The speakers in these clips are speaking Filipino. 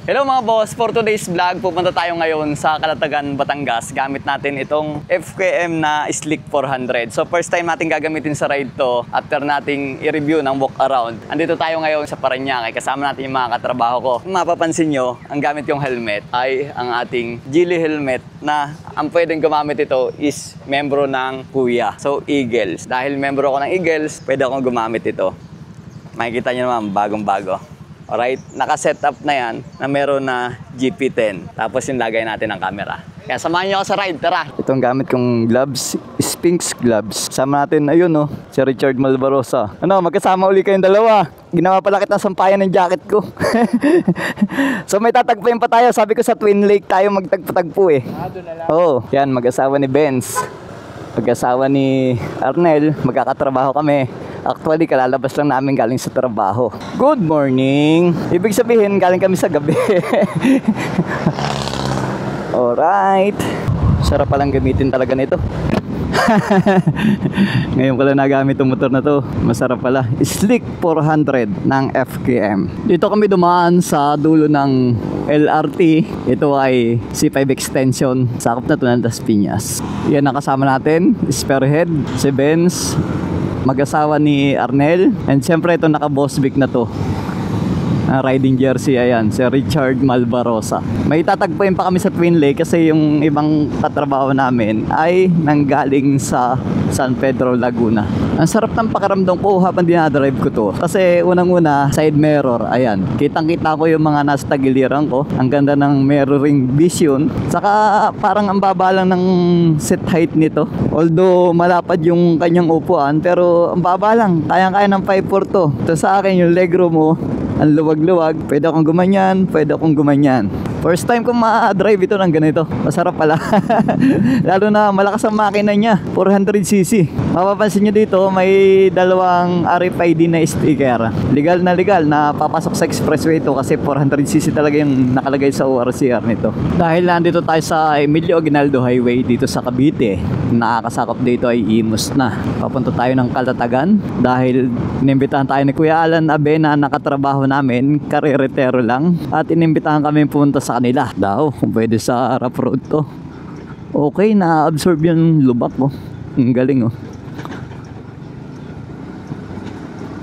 Hello mga boss, for today's vlog, pupunta tayo ngayon sa Calatagan, Batangas. Gamit natin itong FKM na Slick 400. So first time natin gagamitin sa ride to after nating i-review ng walk around. Andito tayo ngayon sa Parañaque, kasama natin yung mga katrabaho ko. Kung mapapansin nyo, ang gamit yung helmet ay ang ating Geely helmet na ang pwedeng gumamit ito is membro ng Kuya. So Eagles. Dahil membro ako ng Eagles, pwede akong gumamit ito. Makikita nyo naman, bagong-bago. Alright, naka-set up na yan na meron na GP10. Tapos yung lagay natin ng camera. Kaya samahan nyo ako sa ride, tara! Itong gamit kong gloves, Sphinx gloves. Sama natin, ayun no, si Richard Malvarosa. Ano, magkasama uli kayong dalawa. Ginawa pala kitang sampayan ng jacket ko. So may tatagpuin pa tayo. Sabi ko sa Twin Lake tayo magtagpo-tagpo eh. Oo, yan, mag-asawa ni Benz. Mag-asawa ni Arnel, magkakatrabaho kami. Actually, kalalabas lang namin galing sa trabaho. Good morning! Ibig sabihin, galing kami sa gabi. Alright. Sarap palang gamitin talaga nito. Ngayon ko lang nagamit yung motor na to. Masarap pala. Slick 400 ng FKM. Dito kami dumaan sa dulo ng LRT. Ito ay C5 extension. Sakop na to ng Las Piñas. Yan ang kasama natin. Spearhead, si Benz, mag-asawa ni Arnel. And syempre ito naka-Boss Vic na to. Riding jersey, ayan, si Richard Malvarosa. May tatagpuin pa kami sa Twin Lake kasi yung ibang katrabaho namin ay nanggaling sa San Pedro, Laguna. Ang sarap ng pakiramdam ko habang dinadrive ko to. Kasi unang-una, side mirror, ayan. Kitang-kita ko yung mga nasa tagiliran ko. Ang ganda ng mirroring vision. Saka parang ang baba lang ng seat height nito. Although malapad yung kanyang upuan, pero ang baba lang. Kayang-kaya ng 542. Ito sa akin yung legroom mo. Ang luwag-luwag, pwede akong gumanyan, pwede akong gumanyan. First time kong ma-drive ito ng ganito. Masarap pala. Lalo na malakas ang makina niya, 400cc. Mapapansin nyo dito, may dalawang RFID na sticker. Legal na papasok sa expressway ito kasi 400cc talaga yung nakalagay sa ORCR nito. Dahil nandito tayo sa Emilio Aguinaldo Highway dito sa Cavite. Nakakasakop dito ay Imus na. Papunta tayo ng Calatagan dahil inimbitahan tayo ni Kuya Alan Abe na nakatrabaho namin, kare-retero lang, at inimbitahan kami pumunta sa kanila daw kung pwede sa rough road to. Okay, na-absorb yung lubak ko. Ang galing oh.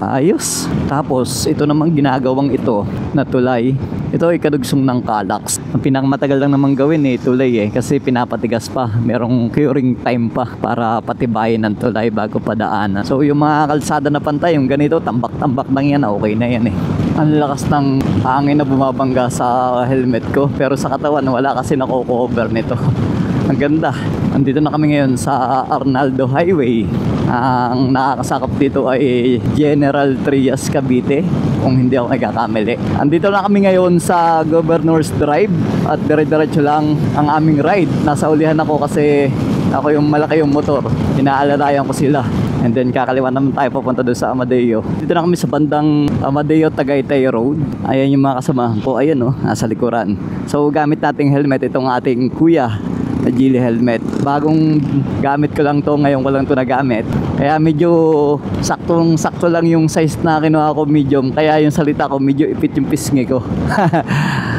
Ayos. Tapos ito namang ginagawang ito na tulay. Ito ay kadugsong ng Calax. Ang pinakamatagal lang naman gawin tulay kasi pinapatigas pa. Merong curing time pa para patibayin ng tulay bago padaanan. So yung mga kalsada na pantay, yung ganito, tambak-tambak lang yan, okay na yan Ang lakas ng hangin na bumabangga sa helmet ko. Pero sa katawan, wala kasi nako-cover nito. Ang ganda. Andito na kami ngayon sa Arnaldo Highway. Ang nakakasakop dito ay General Trias Cavite, kung hindi ako nagkakamali. Andito na kami ngayon sa Governor's Drive at dire-diretso lang ang aming ride. Nasa ulihan ako kasi ako yung malaki yung motor. Inaalalayan ko sila. And then kakaliwa naman tayo papunta doon sa Amadeo. Dito na kami sa bandang Amadeo Tagaytay Road. Ayan yung mga kasamahan ko. Ayan nasa likuran. So gamit nating helmet itong ating Kuya na Geely helmet. Bagong gamit ko lang to, ngayon ko lang to nagamit. Kaya medyo saktong-sakto lang yung size na kinuha ko, medium. Kaya yung salita ko medyo ipit yung pisngi ko.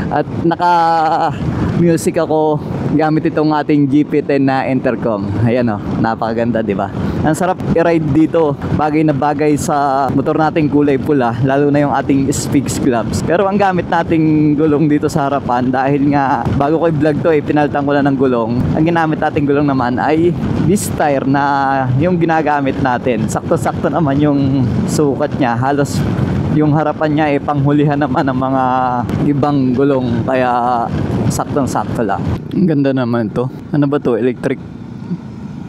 At naka-music ako gamit itong ating GP10 na intercom. Ayan napakaganda, di ba? Ang sarap i-ride dito. Bagay na bagay sa motor nating kulay pula, lalo na yung ating Sphinx gloves. Pero ang gamit nating gulong dito sa harapan, dahil nga bago ko i-vlog to pinalitan ko lang ng gulong. Ang ginamit nating gulong naman ay this tire na yung ginagamit natin. Sakto-sakto naman yung sukat niya. Halos yung harapan niya panghulihan naman ng mga ibang gulong. Kaya saktong-sakto lang. Ang ganda naman to. Ano ba to? Electric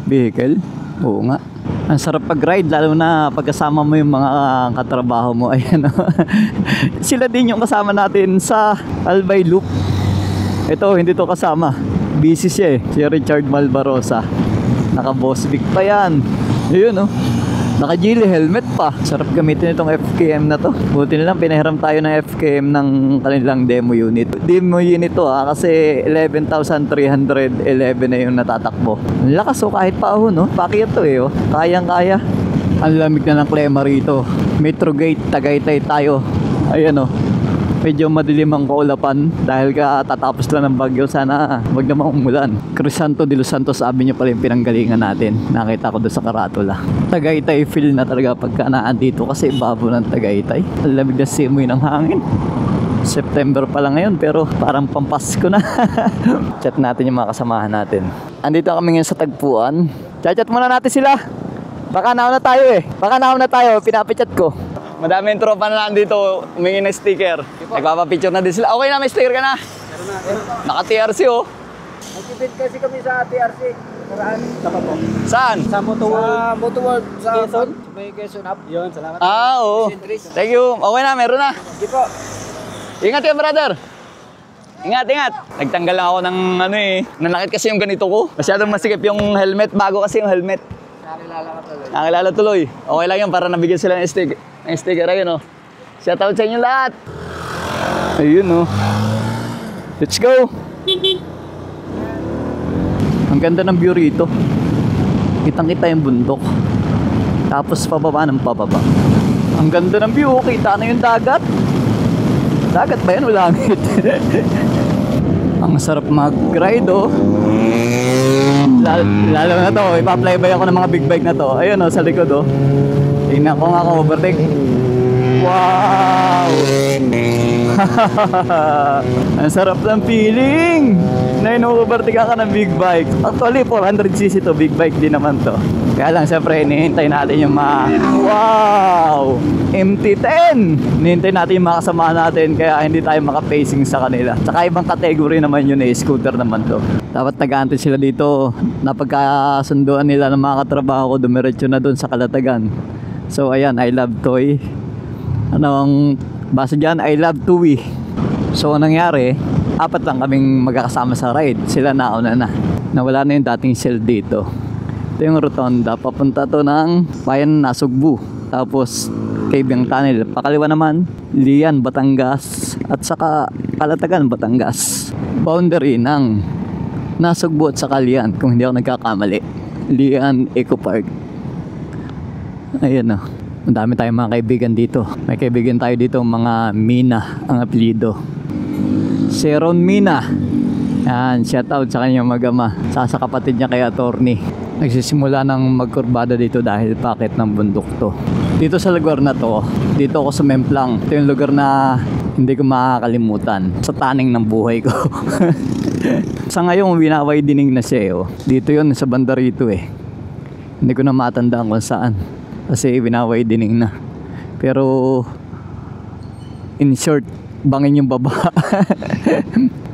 vehicle? Oo nga. Ang sarap pag-ride, lalo na pagkasama mo yung mga katrabaho mo. Ayan Sila din yung kasama natin sa Albay Loop. Ito, hindi to kasama. Busy siya si Richard Malvarosa. Naka-Boss Vic pa yan. Ayun Naka-Geely helmet pa. Sarap gamitin itong FKM na to. Buti na lang pinahiram tayo ng FKM ng kanilang demo unit. Demo unit to kasi 11,311 na yung natatakbo. Ang lakas kahit pa Pakyat to Kayang-kaya. Ang lamig na ng klema rito. Metro Gate, Tagaytay tayo. Ayan Medyo madilim ang kaulapan dahil katatapos lang ng bagyo. Sana wag naman umulan. Crisanto de los Santos Avenue pala yung pinanggalingan natin. Nakita ko doon sa karatula. Tagaytay feel na talaga pagka naandito kasi bago ng Tagaytay. Ang lamig na simoy ng hangin. September pa lang ngayon pero parang pampasko na. Chat natin yung mga kasamahan natin. Andito kami ngayon sa tagpuan. Chat muna natin sila. Baka nauna tayo eh. Baka nauna tayo. Pinapichat ko. Madaming tropa na nandito. Humingi ng sticker. Nagpapapicture na din sila. Okay na, may sticker ka na. Naka-TRC oh. Nagtipid kasi kami sa TRC. Karaan. Saan? Sa Motoworld. Sa Quezon. May Quezon Hub. Yun, salamat. Oo. Thank you. Okay na, meron na. Hindi po. Ingat yan, brother. Ingat. Nagtanggal lang ako ng ano eh. Nanakit kasi yung ganito ko. Masyadong masikip yung helmet. Bago kasi yung helmet. Nakilala tuloy. Okay lang yan para nabigyan sila ng sticker. Ng sticker ayun oh. Shoutout sa inyo lahat. Ayun oh. Let's go. Ang ganda ng view rito. Kitang-kita yung bundok. Tapos pababa ng pababa. Ang ganda ng view. Kita na yung dagat. Dagat ba yan o langit? Ang sarap mag-ride oh. Lalo na to, ipa-flyby ako ng mga big bike na to. Ayun oh, sa likod oh. Tingnan ko nga kung overtake. Wow! Ang sarap ng feeling na ino-overtake ka ng big bike. Actually 400cc to, big bike din naman to. Kaya lang siyempre hinihintay natin yung mga wow! MT-10! Hinihintay natin yung mga kasama natin kaya hindi tayo maka-pacing sa kanila. Tsaka ibang category naman yun eh, scooter naman to. Dapat nag-aantay sila dito. Napagkasunduan nila ng mga katrabaho ko, dumiretso na dun sa Kalatagan. So ayan, I love Toy. Anong base dyan? I love Tui. So anong nangyari, 4 lang kaming magkakasama sa ride. Sila nauna na. Nawala na yung dating cell dito. Ito yung rotonda. Papunta to ng Bayan Nasugbu. Tapos Kaibang Tunnel. Pakaliwa naman, Lian, Batangas. At saka Kalatagan, Batangas. Boundary ng Nasugbu at saka Lian. Kung hindi ako nagkakamali. Lian Eco Park. Ayan o. Ang dami tayong mga kaibigan dito. May kaibigan tayo dito, mga Mina ang apelido. Si Ron Mina. Yan, shout out sa kanyang mag-ama. Sa kapatid niya kay attorney. Nagsisimula ng magkurbada dito dahil pakit ng bundok to. Dito sa lugar na to, dito ako sa Memplang. Ito yung lugar na hindi ko makakalimutan sa taning ng buhay ko. Sa ngayon, winaway dining na siya oh. Dito yun, sa banda rito eh. Hindi ko na matandaan kung saan. Kasi winaway dining na. Pero in short, bangin yung baba.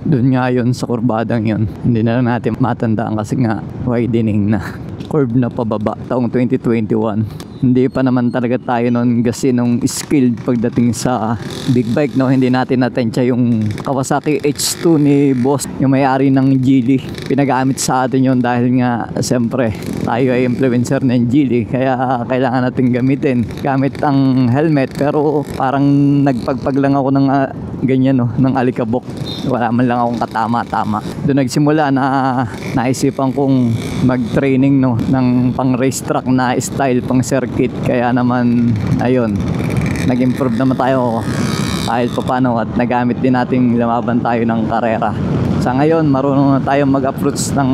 Doon nga yun sa kurbadang yun. Hindi na lang natin matandaan kasi nga widening na. Curve na pababa taong 2021. Hindi pa naman talaga tayo noon kasi nung skilled pagdating sa big bike no. Hindi natin natensya yung Kawasaki H2 ni boss, yung may-ari ng Geely. Pinagamit sa atin yun dahil nga siyempre tayo ay influencer ng Geely kaya kailangan natin gamitin gamit ang helmet. Pero parang nagpagpag lang ako ng ganyan no, ng alikabok. Wala man lang akong katama-tama. Doon nagsimula na naisipan kong mag-training no ng pang racetrack na style, pang circuit. Kaya naman ayun, nag-improve naman tayo kahit paano at nagamit din nating lumaban tayo ng karera. Sa ngayon marunong na tayo mag-approach ng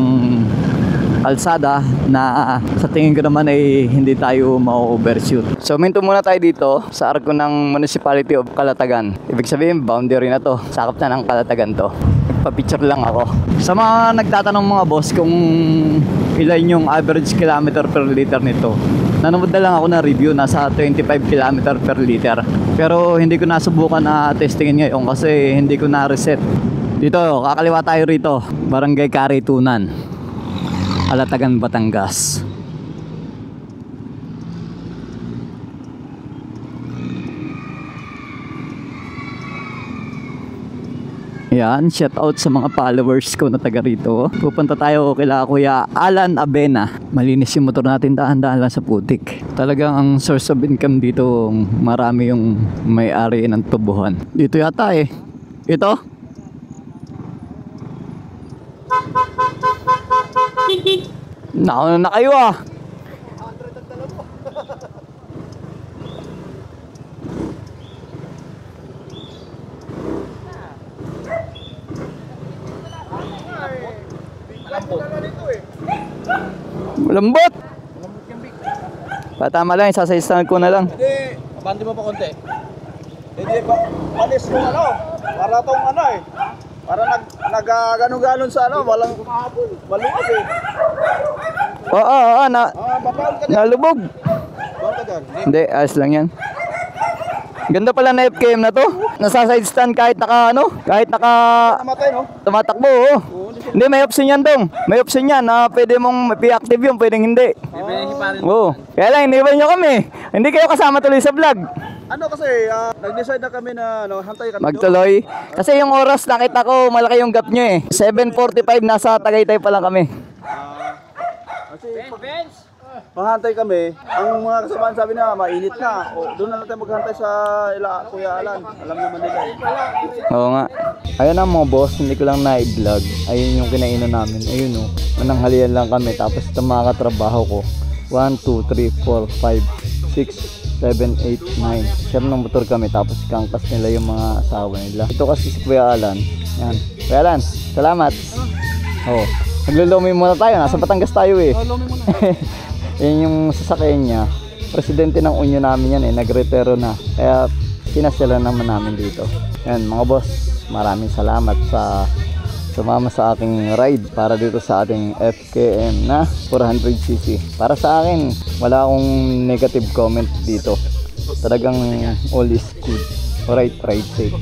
kalsada na sa tingin ko naman ay hindi tayo ma-overshoot. So minto muna tayo dito sa arko ng Municipality of Calatagan. Ibig sabihin boundary na to, sakop na ng Calatagan to. Nagpa-picture lang ako. Sa mga nagtatanong mga boss kung ilan yung average kilometer per liter nito, nanood na lang ako na review, nasa 25 km per liter. Pero hindi ko nasubukan na testingin ngayon kasi hindi ko na-reset. Dito, kakaliwa tayo rito, Barangay Karitunan, Calatagan, Batangas. Yan, shout out sa mga followers ko na taga rito. Pupunta tayo kila Kuya Alan Abena. Malinis yung motor natin, dahan-dahan lang sa putik. Talagang ang source of income dito, marami yung may-ari ng tubuhan. Dito yata eh. Ito? Nauna na kayo ah. Lambot! Patama lang, isasayistan ko na lang. Hindi, abante mo pa konti. Hindi pa, panis yung ano, para tong ano eh. Para nag-ganon-ganon sa ano, walang maluwag eh. Oo, Babaon ka dyan. nalubog. Babaon ka dyan. Hindi, ayos lang yan. Ganda pala na FKM na to. Nasa side stand kahit naka Namatay no? tumatakbo. Oh. Hindi, may option yan dong. May option yan na pwede mong i-active yun, pwedeng hindi. Oo. Kaya lang, iniwan nyo kami. Hindi kayo kasama tuloy sa vlog. Ano kasi, nag-decide na kami na ano, hantay kami Magtuloy. Kasi yung oras nakita ko malaki yung gap nyo eh. 7:45 nasa Tagaytay pa lang kami. Kasi mahantay kami, ang mga kasamaan sabi na mainit na. O, doon na lang tayo maghantay sa Kuya Alan. Alam naman nila eh. Oo nga. Ayun ang mga boss, hindi ko lang na-vlog. Ayun yung kinainan namin. Ayun o. Mananghalian lang kami. Tapos itong mga katrabaho ko. 1, 2, 3, 4, 5, 6, 7, 8, 9. Share ng motor kami. Tapos kangkas nila yung mga asawa nila. Ito kasi si Kuya Alan. Yan. Kuya Alan, salamat. Oo. Maglulumi muna tayo. Nasa Batangas tayo eh. Lumi mo na. Yan yung sasakyan niya. Presidente ng unyo namin yan eh. Nagretero na. Kaya pinasyalan naman namin dito. Yan mga boss. Maraming salamat sa sumama sa aking ride para dito sa ating FKM na 400cc. Para sa akin, wala akong negative comment dito. Talagang all is good. Alright, ride safe.